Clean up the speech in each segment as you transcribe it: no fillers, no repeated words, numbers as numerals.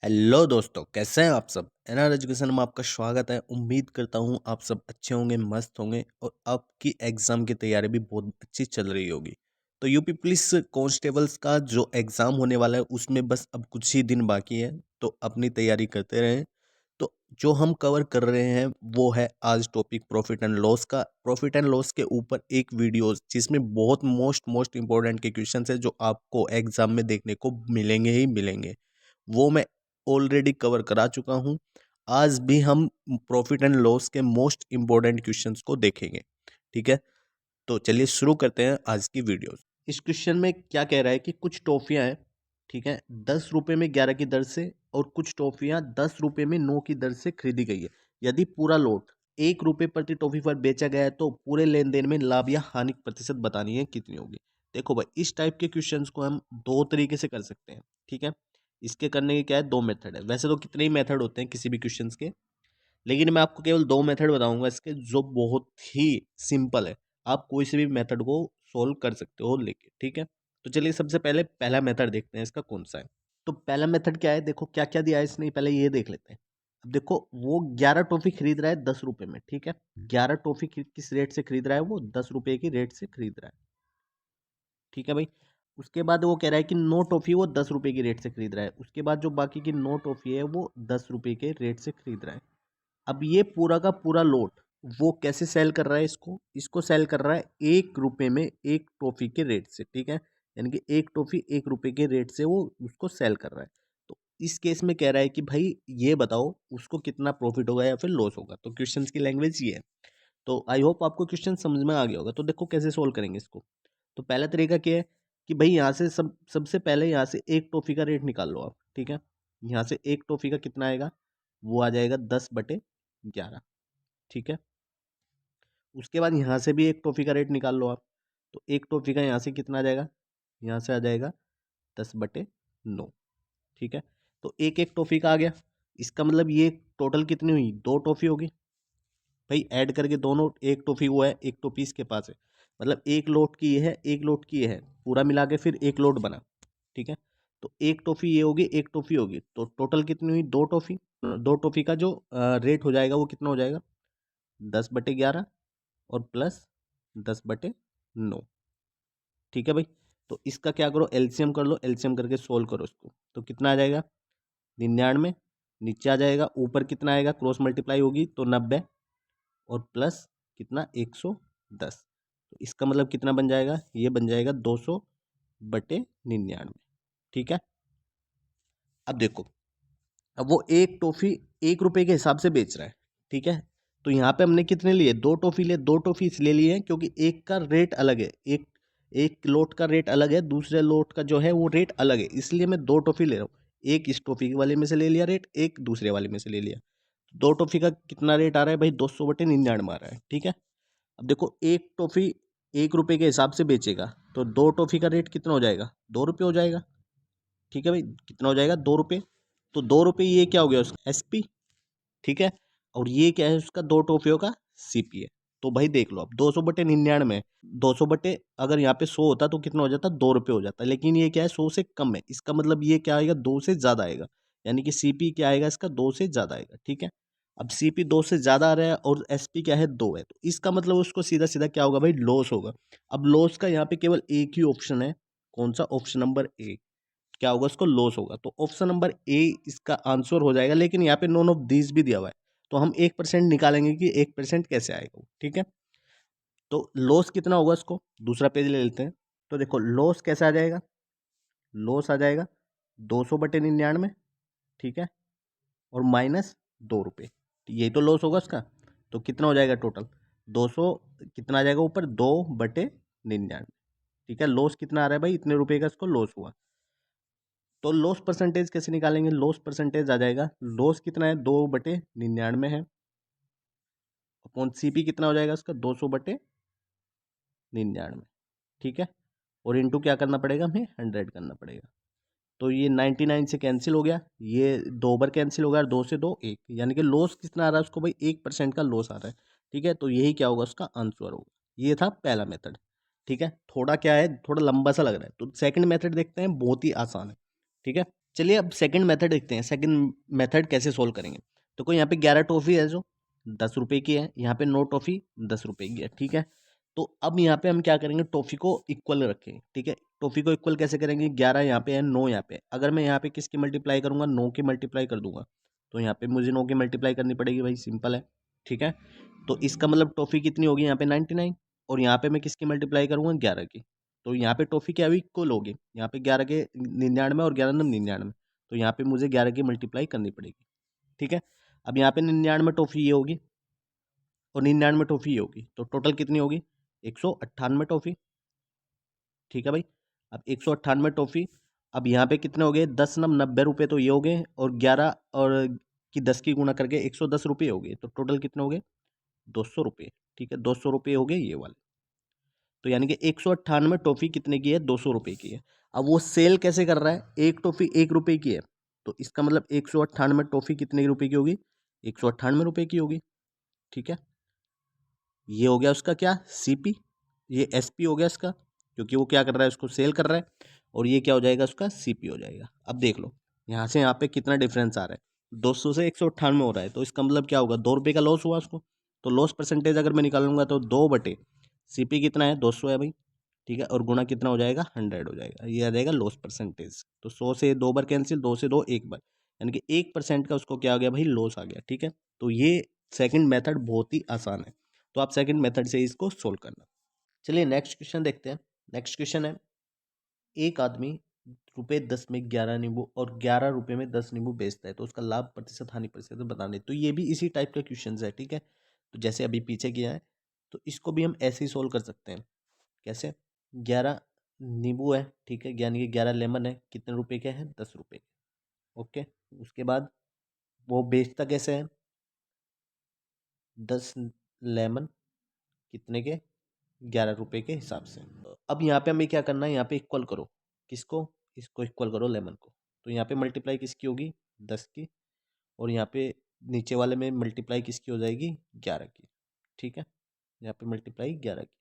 Hello दोस्तों, कैसे हैं आप सब। एनआर एजुकेशन में आपका स्वागत है। उम्मीद करता हूँ आप सब अच्छे होंगे, मस्त होंगे और आपकी एग्ज़ाम की तैयारी भी बहुत अच्छी चल रही होगी। तो यूपी पुलिस कांस्टेबल्स का जो एग्ज़ाम होने वाला है उसमें बस अब कुछ ही दिन बाकी है, तो अपनी तैयारी करते रहें। तो जो हम कवर कर रहे हैं वो है आज टॉपिक प्रॉफिट एंड लॉस का। प्रॉफिट एंड लॉस के ऊपर एक वीडियोस जिसमें बहुत मोस्ट इंपॉर्टेंट के क्वेश्चंस है जो आपको एग्ज़ाम में देखने को मिलेंगे ही मिलेंगे। वो मैं ऑलरेडी कवर करा चुका हूँ। आज भी हम प्रॉफिट एंड लॉस के मोस्ट इम्पोर्टेंट क्वेश्चंस को देखेंगे। ठीक है, तो चलिए शुरू करते हैं आज की वीडियो। इस क्वेश्चन में क्या कह रहा है कि कुछ टॉफियां हैं, ठीक है, 10 रुपये में 11 की दर से और कुछ टॉफियां 10 रुपये में 9 की दर से खरीदी गई है। यदि पूरा लॉट 1 रुपये प्रति टॉफी पर बेचा गया है तो पूरे लेन देन में लाभ या हानि की प्रतिशत बतानी है, कितनी होगी। देखो भाई, इस टाइप के क्वेश्चंस को हम दो तरीके से कर सकते हैं। ठीक है, इसके करने के क्या है, दो मेथड है। वैसे तो कितने ही मेथड होते हैं किसी भी क्वेश्चंस के, लेकिन मैं आपको केवल दो मेथड बताऊंगा इसके जो बहुत ही सिंपल है। आप कोई से भी मेथड को सोल्व कर सकते हो लेके। ठीक है, तो चलिए सबसे पहले पहला मेथड देखते हैं इसका कौन सा है। तो पहला मेथड क्या है, देखो क्या क्या दिया है इसने, पहले ये देख लेते हैं। अब देखो, वो 11 टॉफी खरीद रहा है 10 रुपये में। ठीक है, 11 टॉफी किस रेट से खरीद रहा है, वो 10 रुपये की रेट से खरीद रहा है। ठीक है भाई, उसके बाद वो कह रहा है कि 9 टॉफी वो 10 रुपये की रेट से खरीद रहा है। उसके बाद जो बाकी की 9 टॉफी है वो 10 रुपये के रेट से खरीद रहा है। अब ये पूरा का पूरा लोट वो कैसे सेल कर रहा है, इसको इसको सेल कर रहा है 1 रुपये में एक टॉफी के रेट से। ठीक है, यानी कि एक टॉफी 1 रुपये के रेट से वो उसको सेल कर रहा है। तो इस केस में कह रहा है कि भाई ये बताओ उसको कितना प्रॉफिट होगा या फिर लॉस होगा। तो क्वेश्चंस की लैंग्वेज ये है। तो आई होप आपको क्वेश्चन समझ में आ गया होगा। तो देखो कैसे सोल्व करेंगे इसको। तो पहला तरीका क्या है कि भाई यहाँ से सबसे पहले यहाँ से एक टॉफी का रेट निकाल लो आप। ठीक है, यहाँ से एक टॉफी का कितना आएगा, वो आ जाएगा 10/11। ठीक है, उसके बाद यहाँ से भी एक टॉफी का रेट निकाल लो आप। तो एक टॉफी का यहाँ से कितना आ जाएगा, यहाँ से आ जाएगा 10/9। ठीक है, तो एक एक टॉफी का आ गया। इसका मतलब ये टोटल कितनी हुई, दो टॉफी होगी। भाई ऐड करके दोनों, एक टॉफी वो है, एक टॉफी इसके पास है, मतलब एक लोट की ये है, एक लोट की ये है, पूरा मिला के फिर एक लोट बना। ठीक है, तो एक टॉफी ये होगी, एक टॉफी होगी, तो टोटल कितनी हुई, दो टॉफी। दो टॉफी का जो रेट हो जाएगा वो कितना हो जाएगा, 10/11 और प्लस 10/9। ठीक है भाई, तो इसका क्या करो, एलसीएम कर लो, एलसीएम करके सोल्व करो इसको। तो कितना आ जाएगा, 99 नीचे आ जाएगा, ऊपर कितना आएगा, क्रॉस मल्टीप्लाई होगी तो 90 और प्लस कितना, 110। तो इसका मतलब कितना बन जाएगा, ये बन जाएगा 200/99। ठीक है, अब देखो, अब वो एक टॉफी 1 रुपये के हिसाब से बेच रहा है। ठीक है, तो यहाँ पे हमने कितने लिए, दो टॉफी लिए, दो टॉफी इसलिए लिए हैं क्योंकि एक का रेट अलग है, एक एक लोट का रेट अलग है, दूसरे लोट का जो है वो रेट अलग है, इसलिए मैं दो टॉफी ले रहा हूँ। एक इस टॉफी वाले में से ले लिया रेट, एक दूसरे वाले में से ले लिया। दो टॉफी का कितना रेट आ रहा है भाई, 200/99 आ रहा है। ठीक है, अब देखो एक टॉफी 1 रुपये के हिसाब से बेचेगा तो दो टॉफी का रेट कितना हो जाएगा, 2 रुपये हो जाएगा। ठीक है भाई, कितना हो जाएगा, 2 रुपये। तो 2 रुपये ये क्या हो गया उसका एसपी। ठीक है, और ये क्या है उसका, दो टॉफियों का सीपी है। तो भाई देख लो, अब 200/99, 200 अगर यहाँ पे 100 होता तो कितना हो जाता, 2 रुपये हो जाता, लेकिन ये क्या है, 100 से कम है। इसका मतलब ये क्या आएगा, 2 से ज़्यादा आएगा, यानी कि सीपी क्या आएगा इसका, 2 से ज़्यादा आएगा। ठीक है, अब सीपी 2 से ज़्यादा आ रहा है और एसपी क्या है, 2 है, तो इसका मतलब उसको सीधा सीधा क्या होगा भाई, लॉस होगा। अब लॉस का यहाँ पे केवल एक ही ऑप्शन है, कौन सा, ऑप्शन नंबर ए। क्या होगा, उसको लॉस होगा, तो ऑप्शन नंबर ए इसका आंसर हो जाएगा। लेकिन यहाँ पे नॉन ऑफ दीज भी दिया हुआ है, तो हम 1% निकालेंगे कि 1% कैसे आएगा वो। ठीक है, तो लॉस कितना होगा, उसको दूसरा पेज ले लेते हैं। तो देखो लॉस कैसे आ जाएगा, लॉस आ जाएगा 200/99। ठीक है, और माइनस 2 रुपये, तो यही तो लॉस होगा उसका। तो कितना हो जाएगा टोटल, 200, कितना आ जाएगा ऊपर, 2/99। ठीक है, लॉस कितना आ रहा है भाई, इतने रुपए का इसको लॉस हुआ। तो लॉस परसेंटेज कैसे निकालेंगे, लॉस परसेंटेज आ जाएगा, लॉस कितना है, 2/99 है, अपॉन सीपी कितना हो जाएगा उसका, 200/99। ठीक है, और इंटू क्या करना पड़ेगा, हमें 100 करना पड़ेगा। तो ये 99 से कैंसिल हो गया, ये 2 बार कैंसिल हो गया, 2 से 2 1, यानी कि लॉस कितना आ रहा है उसको भाई, 1% का लॉस आ रहा है। ठीक है, तो यही क्या होगा उसका आंसर होगा। ये था पहला मेथड। ठीक है, थोड़ा क्या है, थोड़ा लंबा सा लग रहा है, तो सेकंड मेथड देखते हैं, बहुत ही आसान है। ठीक है, चलिए अब सेकंड मेथड देखते हैं, सेकंड मेथड कैसे सोल्व करेंगे। तो कोई यहाँ पे 11 टॉफी है जो 10 रुपए की है, यहाँ पे 9 टॉफी 10 रुपए की है, ठीक है। तो अब यहाँ पे हम क्या करेंगे, टॉफी को इक्वल रखेंगे, ठीक है। टॉफी को इक्वल कैसे करेंगे, 11 यहाँ पे है, 9 यहाँ पे है। अगर मैं यहाँ पे किसकी मल्टीप्लाई करूंगा, 9 की मल्टीप्लाई कर दूंगा, तो यहाँ पे मुझे 9 की मल्टीप्लाई करनी पड़ेगी भाई, सिंपल है, ठीक है। तो इसका मतलब टॉफी कितनी होगी यहाँ पे 99, और यहाँ पे मैं किसकी मल्टीप्लाई करूंगा 11 की। तो यहाँ पे टॉफी क्या हुई, इक्वल होगी, यहाँ पे 11 के 99 और 11 99, तो यहाँ पे मुझे 11 की मल्टीप्लाई करनी पड़ेगी, ठीक है। अब यहाँ पे 99 टॉफी ये होगी और 99 टॉफी ये होगी, तो टोटल कितनी होगी 198 टॉफी, ठीक है भाई। अब 198 टॉफी, अब यहाँ पे कितने हो गए, 10 90 रुपये तो ये हो गए, और 11 और की 10 की गुणा करके 110 रुपये हो गए, तो टोटल कितने हो गए 200 रुपये, ठीक है। 200 रुपये हो गए ये वाले। तो यानी कि 198 टॉफी कितने की है, 200 रुपये की है। अब वो सेल कैसे कर रहा है, एक टॉफी 1 रुपये की है, तो इसका मतलब 198 टॉफी कितने रुपए की होगी, 198 रुपये की होगी, ठीक है। ये हो गया उसका क्या, सीपी, ये एसपी हो गया इसका, क्योंकि वो क्या कर रहा है, उसको सेल कर रहा है, और ये क्या हो जाएगा उसका सीपी हो जाएगा। अब देख लो यहाँ से यहाँ पे कितना डिफरेंस आ रहा है, 200 से 198 हो रहा है, तो इसका मतलब क्या होगा, 2 रुपये का लॉस हुआ उसको। तो लॉस परसेंटेज अगर मैं निकालूंगा तो 2 बटे सीपी कितना है, 200 है भाई, ठीक है, और गुणा कितना हो जाएगा, 100 हो जाएगा, ये आ जाएगा लॉस परसेंटेज। तो 100 से 2 बार कैंसिल, 2 से 2 एक बार, यानी कि 1% का उसको क्या आ गया भाई, लॉस आ गया, ठीक है। तो ये सेकंड मेथड बहुत ही आसान है, तो आप सेकंड मेथड से इसको सोल्व करना। चलिए नेक्स्ट क्वेश्चन देखते हैं। नेक्स्ट क्वेश्चन है, एक आदमी ₹10 में 11 नींबू और 11 रुपए में 10 नींबू बेचता है, तो उसका लाभ प्रतिशत हानि प्रतिशत बताने। तो ये भी इसी टाइप का क्वेश्चन है, ठीक है। तो जैसे अभी पीछे किया है, तो इसको भी हम ऐसे ही सोल्व कर सकते हैं। कैसे, 11 नींबू है, ठीक है, यानी कि 11 लेमन है, कितने रुपए के हैं, 10 रुपए के, ओके। उसके बाद वो बेचता कैसे है, 10 लेमन कितने के, 11 रुपए के हिसाब से। अब यहाँ पे हमें क्या करना है, यहाँ पे इक्वल करो, किसको, इसको इक्वल करो लेमन को। तो यहाँ पे मल्टीप्लाई किसकी होगी, 10 की, और यहाँ पे नीचे वाले में मल्टीप्लाई किसकी हो जाएगी, 11 की, ठीक है। यहाँ पे मल्टीप्लाई 11 की,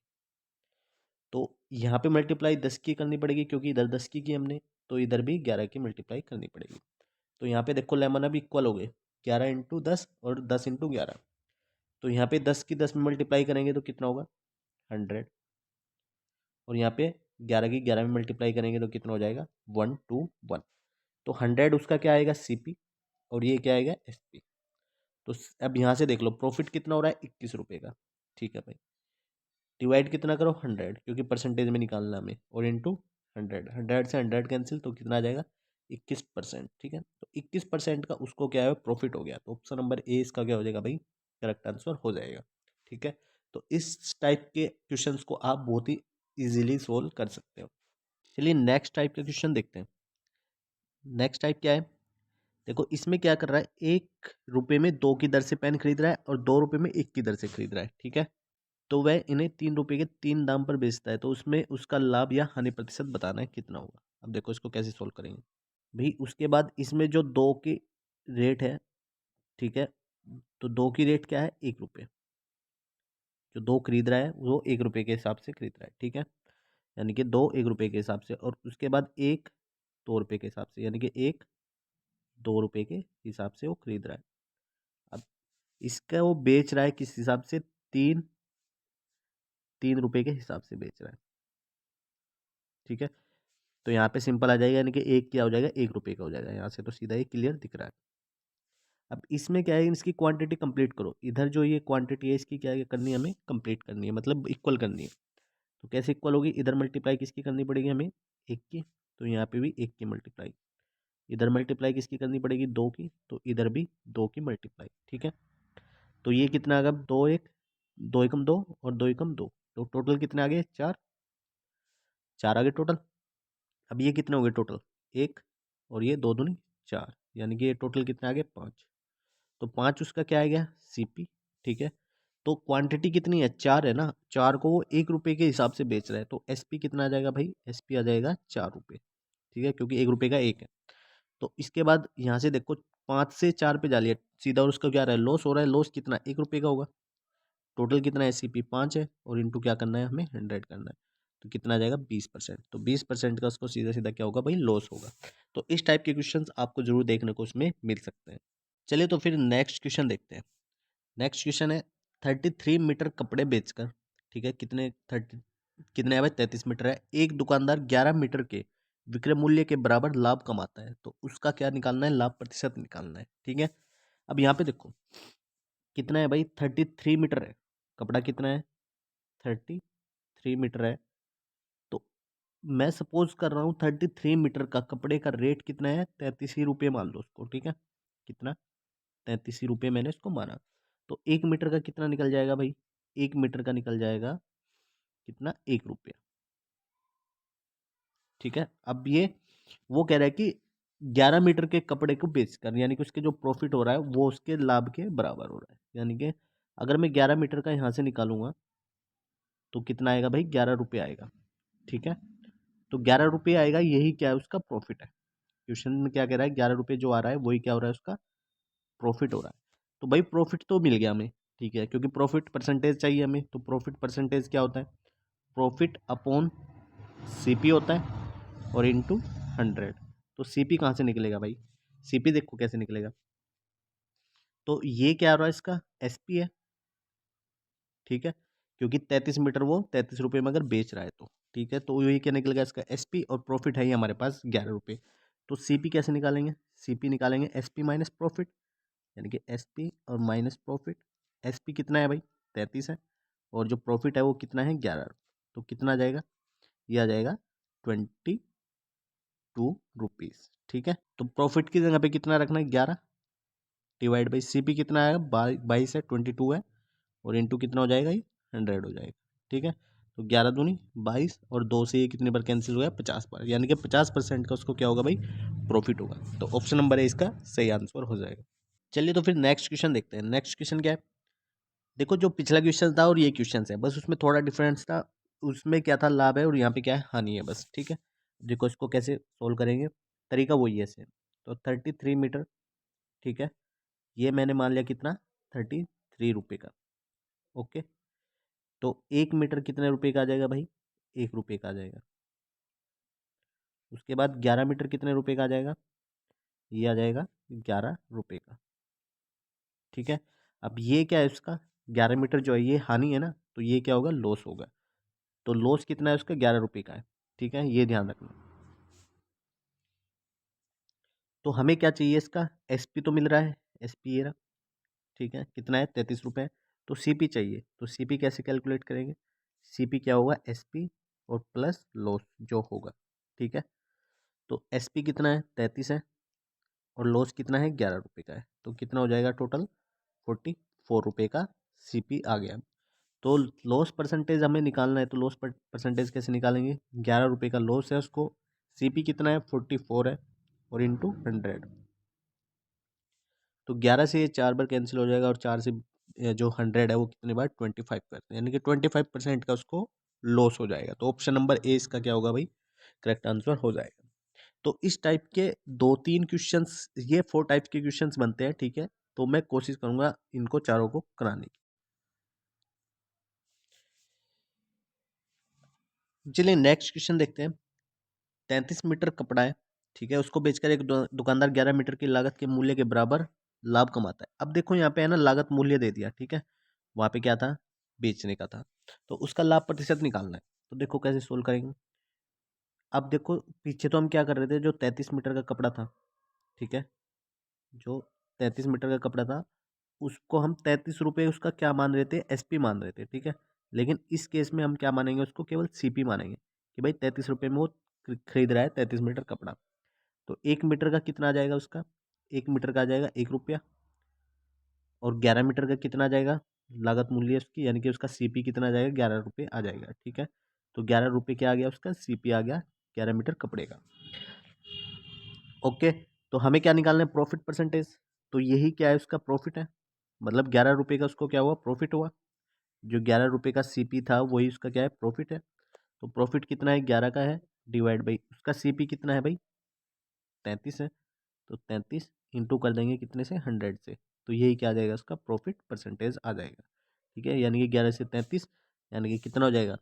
तो यहाँ पे मल्टीप्लाई 10 की करनी पड़ेगी, क्योंकि इधर 10 की हमने, तो इधर भी 11 की मल्टीप्लाई करनी पड़ेगी। तो यहाँ पे देखो लेमन अभी इक्वल हो गए, 11 × 10 और 10 × 11। तो यहाँ पे 10 की 10 में मल्टीप्लाई करेंगे तो कितना होगा, 100, और यहाँ पे 11 की 11 में मल्टीप्लाई करेंगे तो कितना हो जाएगा, 121। तो 100 उसका क्या आएगा, सीपी, और ये क्या आएगा, एसपी। तो अब यहाँ से देख लो प्रॉफिट कितना हो रहा है, 21 रुपये का, ठीक है भाई। डिवाइड कितना करो, 100, क्योंकि परसेंटेज में निकालना हमें, और इंटू 100, 100 से 100 कैंसिल, तो कितना आ जाएगा, 21%, ठीक है। तो 21% का उसको क्या है, प्रॉफिट हो गया। तो ऑप्शन नंबर ए इसका क्या हो जाएगा भाई, करेक्ट आंसर हो जाएगा, ठीक है। तो इस टाइप के क्वेश्चंस को आप बहुत ही इजीली सोल्व कर सकते हो। चलिए नेक्स्ट टाइप का क्वेश्चन देखते हैं। नेक्स्ट टाइप क्या है, देखो इसमें क्या कर रहा है, 1 रुपये में 2 की दर से पेन खरीद रहा है और 2 रुपये में 1 की दर से खरीद रहा है, ठीक है। तो वह इन्हें 3 रुपये के 3 दाम पर बेचता है, तो उसमें उसका लाभ या हानि प्रतिशत बताना है कितना होगा। अब देखो इसको कैसे सोल्व करेंगे भाई। उसके बाद इसमें जो 2 की रेट है, ठीक है, तो 2 की रेट क्या है, 1 रुपये। जो 2 खरीद रहा है वो 1 रुपये के हिसाब से खरीद रहा है, ठीक है, यानी कि 2 1 रुपये के हिसाब से, और उसके बाद 1 2 रुपये के हिसाब से, यानी कि 1 2 रुपये के हिसाब से वो खरीद रहा है। अब इसका वो बेच रहा है किस हिसाब से, 3 रुपये के हिसाब से बेच रहा है, ठीक है। तो यहाँ पे सिंपल आ जाएगा, यानी कि एक क्या हो जाएगा, 1 रुपये का हो जाएगा, यहाँ से तो सीधा ही क्लियर दिख रहा है। अब इसमें क्या है, इसकी क्वांटिटी कंप्लीट करो, इधर जो ये क्वांटिटी है इसकी क्या करनी है, हमें कंप्लीट करनी है, मतलब इक्वल करनी है। तो कैसे इक्वल होगी, इधर मल्टीप्लाई किसकी करनी पड़ेगी हमें, 1 की, तो यहाँ पे भी 1 की मल्टीप्लाई, इधर मल्टीप्लाई किसकी करनी पड़ेगी, 2 की, तो इधर भी 2 की मल्टीप्लाई, ठीक है। तो ये कितना आ गया, 2 2 और 2 तो टोटल कितने आ गए, 4 4 आ गए टोटल। अब ये कितने हो गए टोटल, 1, और ये 2 दूनी 4, यानी कि ये टोटल कितने आ गए, 5। तो 5 उसका क्या आ गया, सीपी, ठीक है। तो क्वांटिटी कितनी है, 4 है ना, 4 को वो 1 रुपये के हिसाब से बेच रहा है, तो एसपी कितना आ जाएगा भाई, एसपी आ जाएगा 4 रुपये, ठीक है, क्योंकि 1 रुपये का एक है। तो इसके बाद यहाँ से देखो 5 से 4 पे डालिए सीधा, और उसका क्या रहा है, लॉस हो रहा है, लॉस कितना, 1 रुपये का होगा। टोटल कितना है, सीपी 5 है, और इंटू क्या करना है हमें, 100 करना है। तो कितना आ जाएगा 20%। तो 20% का उसको सीधा सीधा क्या होगा भाई, लॉस होगा। तो इस टाइप के क्वेश्चंस आपको जरूर देखने को उसमें मिल सकते हैं। चलिए तो फिर नेक्स्ट क्वेश्चन देखते हैं। नेक्स्ट क्वेश्चन है 33 मीटर कपड़े बेचकर, ठीक है, कितने है भाई, 33 मीटर है, एक दुकानदार 11 मीटर के विक्रय मूल्य के बराबर लाभ कमाता है, तो उसका क्या निकालना है, लाभ प्रतिशत निकालना है। ठीक है, अब यहाँ पे देखो कितना है भाई, 33 मीटर है कपड़ा, कितना है 33 मीटर है। तो मैं सपोज कर रहा हूँ 33 मीटर का कपड़े का रेट कितना है, 33 ही रुपये मान लो उसको। ठीक है, कितना, 33 ही रुपये मैंने इसको माना। तो 1 मीटर का कितना निकल जाएगा भाई, 1 मीटर का निकल जाएगा कितना, 1 रुपया। ठीक है, अब ये वो कह रहा है कि 11 मीटर के कपड़े को बेचकर, यानी कि उसके जो प्रॉफिट हो रहा है वो उसके लाभ के बराबर हो रहा है। यानी कि अगर मैं 11 मीटर का यहाँ से निकालूंगा तो कितना आएगा भाई, 11 रुपये आएगा। ठीक है, तो 11 रुपये आएगा, यही क्या है, उसका प्रॉफिट है। क्वेश्चन में क्या कह रहा है, 11 रुपये जो आ रहा है वही क्या हो रहा है, उसका प्रॉफिट हो रहा है। तो भाई प्रॉफिट तो मिल गया हमें, ठीक है, क्योंकि प्रॉफिट परसेंटेज चाहिए हमें। तो प्रॉफिट परसेंटेज क्या होता है, प्रॉफिट अपॉन सीपी होता है और इनटू 100। तो सीपी कहाँ से निकलेगा भाई, सीपी देखो कैसे निकलेगा। तो ये क्या आ रहा है, इसका एसपी है। ठीक है, क्योंकि 33 मीटर वो 33 रुपये में अगर बेच रहा है तो, ठीक है, तो यही क्या निकलेगा, इसका एसपी, और प्रॉफिट है ही हमारे पास 11 रुपये। तो सीपी कैसे निकालेंगे, सीपी निकालेंगे एसपी माइनस प्रॉफिट, यानी कि एसपी और माइनस प्रॉफिट। एसपी कितना है भाई, 33 है, और जो प्रॉफिट है वो कितना है, 11। तो कितना आ जाएगा, ये आ जाएगा 22 रुपीज़। ठीक है, तो प्रॉफिट की जगह पे कितना रखना है, 11 डिवाइड बाई सीपी कितना आएगा, 22 है, 22 है, और इंटू कितना हो जाएगा, ये 100 हो जाएगा। ठीक है, तो 11 दूनी 22, और 2 से ये कितने बार कैंसिल हो गया, 50 बार, यानी कि 50% का उसको क्या होगा भाई, प्रॉफिट होगा। तो ऑप्शन नंबर है इसका सही आंसर हो जाएगा। चलिए तो फिर नेक्स्ट क्वेश्चन देखते हैं। नेक्स्ट क्वेश्चन क्या है, देखो जो पिछला क्वेश्चन था और ये क्वेश्चन है, बस उसमें थोड़ा डिफरेंस था। उसमें क्या था, लाभ है, और यहाँ पे क्या है, हानि है बस। ठीक है, देखो इसको कैसे सोल्व करेंगे, तरीका वही है सेम। तो 33 मीटर, ठीक है, ये मैंने मान लिया कितना, 33 रुपये का। ओके, तो 1 मीटर कितने रुपए का आ जाएगा भाई, 1 रुपये का आ जाएगा। उसके बाद 11 मीटर कितने रुपए का आ जाएगा, ये आ जाएगा 11 रुपये का। ठीक है, अब ये क्या है, उसका 11 मीटर जो है ये हानि है ना, तो ये क्या होगा, लॉस होगा। तो लॉस कितना है उसका, 11 रुपये का है। ठीक है, ये ध्यान रखना। तो हमें क्या चाहिए, इसका एसपी तो मिल रहा है, एसपी ये रहा। ठीक है, कितना है, 33 रुपये। तो सीपी चाहिए, तो सीपी कैसे कैलकुलेट करेंगे, सीपी क्या होगा, एसपी और प्लस लॉस जो होगा। ठीक है, तो एसपी कितना है, 33 है, और लॉस कितना है, 11 रुपये का है। तो कितना हो जाएगा, टोटल 44 रुपये का सीपी आ गया। तो लॉस परसेंटेज हमें निकालना है, तो लॉस परसेंटेज कैसे निकालेंगे, 11 रुपये का लॉस है उसको, सीपी कितना है, 44 है, और इंटू 100। तो 11 से ये 4 बार कैंसिल हो जाएगा, और 4 से जो 100 है वो कितने बार, 25 करते हैं, यानी कि 25% का उसको लॉस हो जाएगा। तो ऑप्शन नंबर ए इसका क्या होगा भाई, करेक्ट आंसर हो जाएगा। तो इस टाइप के 2-3 क्वेश्चंस, ये 4 टाइप के क्वेश्चंस बनते हैं। ठीक है, तो मैं कोशिश करूंगा इनको चारों को कराने की। चलिए नेक्स्ट क्वेश्चन देखते हैं। 33 मीटर कपड़ा है, ठीक है, उसको बेचकर एक दुकानदार 11 मीटर की लागत के मूल्य के बराबर लाभ कमाता है। अब देखो यहाँ पे है ना, लागत मूल्य दे दिया। ठीक है, वहां पे क्या था, बेचने का था, तो उसका लाभ प्रतिशत निकालना है। तो देखो कैसे सोल्व करेंगे। अब देखो पीछे तो हम क्या कर रहे थे, जो 33 मीटर का कपड़ा था, ठीक है, जो 33 मीटर का कपड़ा था, उसको हम 33 रुपये उसका क्या मान रहे थे, एसपी मान रहे थे। ठीक है, लेकिन इस केस में हम क्या मानेंगे, उसको केवल सीपी मानेंगे, कि भाई 33 रुपये में वो खरीद रहा है 33 मीटर कपड़ा। तो 1 मीटर का कितना आ जाएगा उसका, 1 मीटर का आ जाएगा 1 रुपया, और 11 मीटर का कितना आ जाएगा, लागत मूल्य उसकी, यानी कि उसका सीपी कितना आ जाएगा, 11 रुपये आ जाएगा। ठीक है, तो 11 रुपये क्या आ गया, उसका सीपी आ गया 11 मीटर कपड़े का। ओके, तो हमें क्या निकालना है, प्रॉफिट परसेंटेज। तो यही क्या है, उसका प्रॉफिट है, मतलब 11 रुपये का उसको क्या हुआ, प्रॉफिट हुआ। जो 11 रुपये का सीपी था वही उसका क्या है, प्रॉफिट है। तो प्रॉफिट कितना है, 11 का है, डिवाइड बाई उसका सीपी कितना है भाई, 33 है। तो 33 इंटू कर देंगे कितने से, 100 से। तो यही क्या आ जाएगा, उसका प्रॉफिट परसेंटेज आ जाएगा। ठीक है, यानी कि 11 से 33, यानी कि कितना हो जाएगा,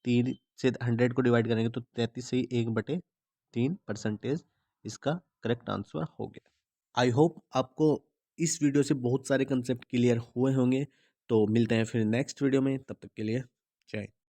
3 से 100 को डिवाइड करेंगे तो 33 से ही 1/3% इसका करेक्ट आंसर हो गया। आई होप आपको इस वीडियो से बहुत सारे कंसेप्ट क्लियर हुए होंगे। तो मिलते हैं फिर नेक्स्ट वीडियो में, तब तक के लिए जय हिंद।